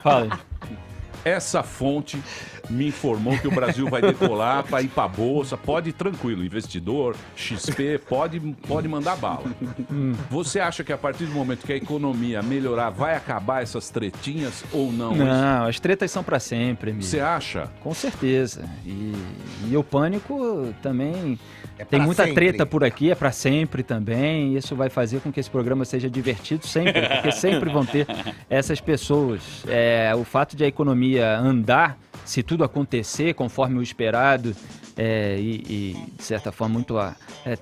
Fala. Essa fonte me informou que o Brasil vai decolar para ir para a Bolsa. Pode ir tranquilo, investidor, XP, pode mandar bala. Você acha que a partir do momento que a economia melhorar, vai acabar essas tretinhas ou não? Não, as tretas são para sempre, amigo. Você acha? Com certeza. E o pânico também... Tem muita treta por aqui, é para sempre também. Isso vai fazer com que esse programa seja divertido sempre, porque sempre vão ter essas pessoas. O fato de a economia andar, se tudo acontecer conforme o esperado de certa forma, muito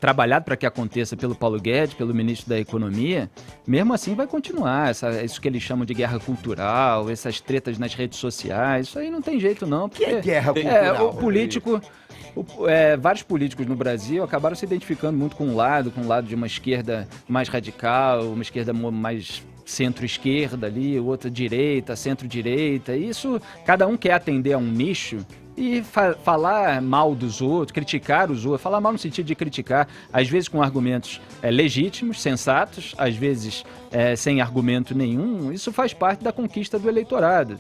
trabalhado para que aconteça pelo Paulo Guedes, pelo ministro da Economia, mesmo assim vai continuar. Isso que eles chamam de guerra cultural, essas tretas nas redes sociais, isso aí não tem jeito não. Porque, que é guerra cultural? O político... vários políticos no Brasil acabaram se identificando muito com um lado de uma esquerda mais radical, uma esquerda mais centro-esquerda ali, outra direita, centro-direita. Isso, cada um quer atender a um nicho e falar mal dos outros, criticar os outros, falar mal no sentido de criticar, às vezes com argumentos legítimos, sensatos, às vezes sem argumento nenhum. Isso faz parte da conquista do eleitorado.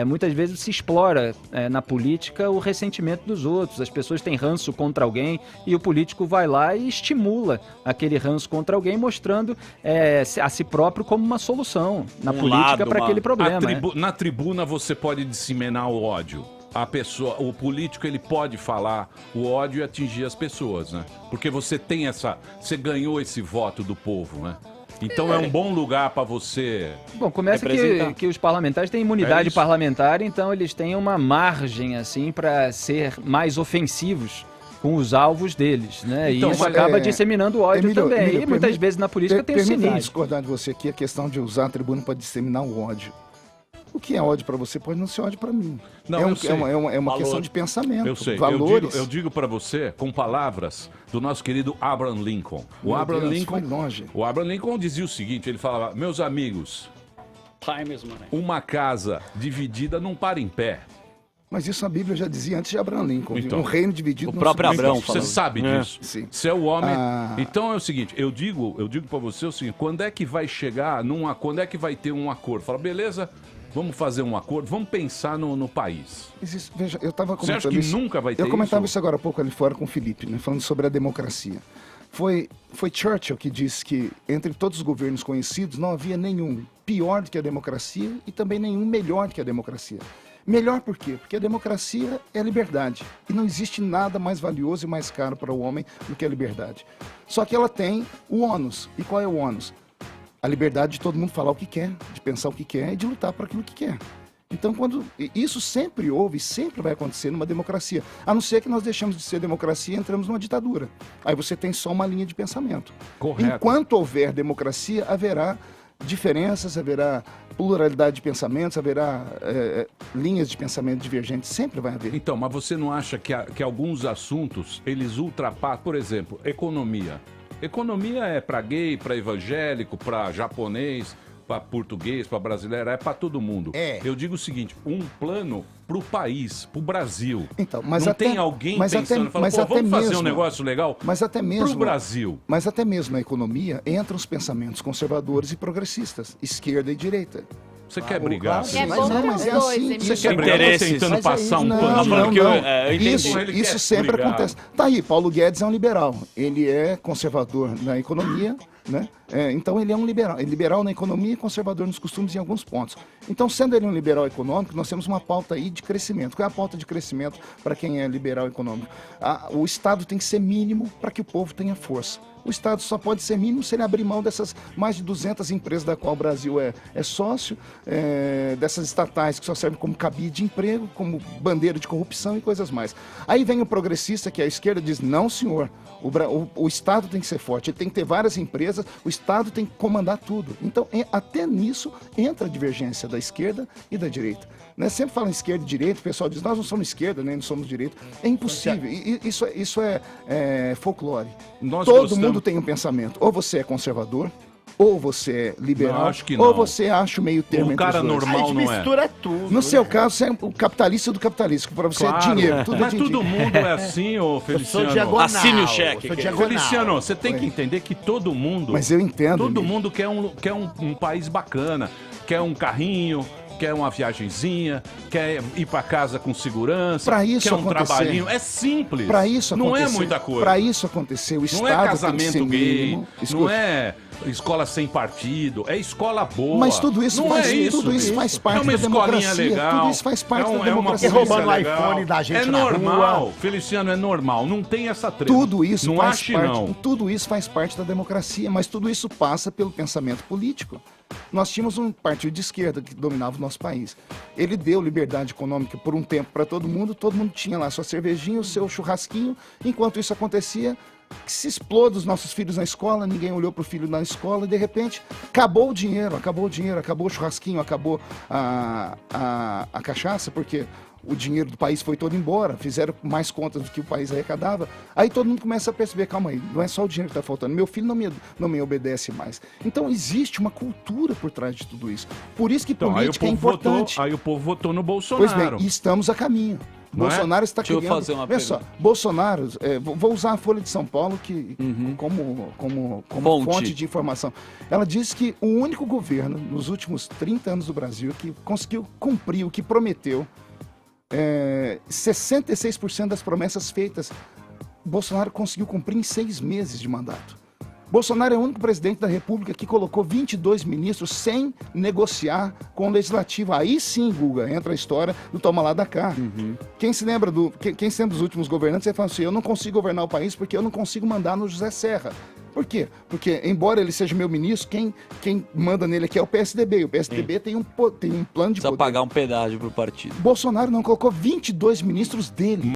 Muitas vezes se explora na política o ressentimento dos outros. As pessoas têm ranço contra alguém e o político vai lá e estimula aquele ranço contra alguém, mostrando a si próprio como uma solução na política para aquele problema. Na tribuna você pode disseminar o ódio. O político, ele pode falar o ódio e atingir as pessoas, né? Porque você você ganhou esse voto do povo, né? Então é um bom lugar para você... Bom, começa que os parlamentares têm imunidade parlamentar, então eles têm uma margem, assim, para ser mais ofensivos com os alvos deles, né? Então, e isso acaba disseminando ódio também. E muitas vezes na política tem o cinismo. Permita discordar de você aqui, a questão de usar a tribuna para disseminar o ódio. O que é ódio para você pode não ser ódio para mim. Não, é uma questão de pensamento, eu sei. valores. Eu digo para você com palavras do nosso querido Abraham Lincoln. O Abraham Lincoln dizia o seguinte, ele falava: meus amigos, uma casa dividida não para em pé. Mas isso a Bíblia já dizia antes de Abraham Lincoln. Então, um reino dividido... O próprio Abraão falando. Você sabe disso. Sim. Você é o homem... Então é o seguinte, eu digo para você o seguinte, quando é que vai chegar quando é que vai ter um acordo? Fala, beleza, vamos fazer um acordo, vamos pensar no país. Veja, eu estava comentando isso. Você acha que nunca vai ter isso? Eu comentava isso agora há pouco ali fora com o Felipe, né, falando sobre a democracia. Foi Churchill que disse que entre todos os governos conhecidos não havia nenhum pior do que a democracia e também nenhum melhor do que a democracia. Melhor por quê? Porque a democracia é a liberdade. E não existe nada mais valioso e mais caro para o homem do que a liberdade. Só que ela tem o ônus. E qual é o ônus? A liberdade de todo mundo falar o que quer, de pensar o que quer e de lutar por aquilo que quer. Então, isso sempre houve e sempre vai acontecer numa democracia. A não ser que nós deixamos de ser democracia e entramos numa ditadura. Aí você tem só uma linha de pensamento. Correto. Enquanto houver democracia, haverá diferenças, haverá pluralidade de pensamentos, haverá linhas de pensamento divergentes, sempre vai haver. Então, mas você não acha que alguns assuntos, eles ultrapassam, por exemplo, economia. Economia é para gay, para evangélico, para japonês, para português, para brasileiro, é para todo mundo. Eu digo o seguinte, um plano para o país, para o Brasil. Então, mas não tem alguém pensando, vamos fazer um negócio legal para o Brasil. Mas até mesmo na economia entram os pensamentos conservadores e progressistas, esquerda e direita. Você quer brigar? Mas é assim. Você quer brigar tentando passar um pano? Isso sempre acontece. Tá aí, Paulo Guedes é um liberal. Ele é conservador na economia, né? Então ele é um liberal. É liberal na economia e conservador nos costumes em alguns pontos. Então, sendo ele um liberal econômico, nós temos uma pauta aí de crescimento. Qual é a pauta de crescimento para quem é liberal econômico? O Estado tem que ser mínimo para que o povo tenha força. O Estado só pode ser mínimo se ele abrir mão dessas mais de 200 empresas da qual o Brasil é sócio, dessas estatais que só servem como cabide de emprego, como bandeira de corrupção e coisas mais. Aí vem o progressista, que é a esquerda, diz, não senhor, o Estado tem que ser forte, ele tem que ter várias empresas, o Estado tem que comandar tudo. Então, até nisso entra a divergência da esquerda e da direita. Né? Sempre falam esquerda e direita, o pessoal diz, nós não somos esquerda, nem não somos direita. É impossível, isso é folclore. Todo mundo tem um pensamento, ou você é conservador, ou você é liberal, ou você acha o meio termo entre os dois. O cara normal não é. Mistura tudo. No seu caso, você é o capitalista do capitalista, que para você é dinheiro. Mas todo mundo é assim, ô Feliciano. Eu sou diagonal. Assine o cheque. Feliciano, você tem que entender que todo mundo... Mas eu entendo. Todo mundo quer um país bacana, quer um carrinho, quer uma viagenzinha, quer ir para casa com segurança, pra isso quer um acontecer, trabalhinho. É simples. Para isso não acontecer, é muita coisa. Para isso acontecer, o Estado não é tem que casamento ser gay, mínimo. não é escola sem partido, é escola boa. Mas tudo isso, não faz, é isso, tudo isso faz parte é uma da escolinha democracia. legal. Tudo isso faz parte da democracia. roubando o legal. iPhone da gente é na normal, rua. Feliciano, é normal. Não tem essa treta. Tudo isso não faz ache, parte, não. tudo isso faz parte da democracia, mas tudo isso passa pelo pensamento político. Nós tínhamos um partido de esquerda que dominava o nosso país. Ele deu liberdade econômica por um tempo para todo mundo tinha lá sua cervejinha, o seu churrasquinho. Enquanto isso acontecia, que se explode os nossos filhos na escola, ninguém olhou para o filho na escola e de repente acabou o dinheiro, acabou o churrasquinho, acabou a cachaça, porque o dinheiro do país foi todo embora, fizeram mais contas do que o país arrecadava. Aí todo mundo começa a perceber, calma aí, não é só o dinheiro que está faltando, meu filho não me obedece mais. Então existe uma cultura por trás de tudo isso. Por isso que política é importante. Aí o povo votou no Bolsonaro. Pois bem, estamos a caminho. Não Bolsonaro está Deixa eu criando... fazer uma Olha só, pergunta. Bolsonaro, vou usar a Folha de São Paulo como fonte de informação. Ela diz que o único governo nos últimos 30 anos do Brasil que conseguiu cumprir o que prometeu, 66% das promessas feitas, Bolsonaro conseguiu cumprir em 6 meses de mandato. Bolsonaro é o único presidente da República que colocou 22 ministros sem negociar com o Legislativo. Aí sim, Guga, entra a história do toma lá da cá. Quem se lembra dos últimos governantes, ele fala assim, eu não consigo governar o país porque eu não consigo mandar no José Serra. Por quê? Porque, embora ele seja meu ministro, quem manda nele aqui é o PSDB. E o PSDB tem um plano de Precisa poder. pagar um pedágio pro partido. Bolsonaro não colocou 22 ministros dele.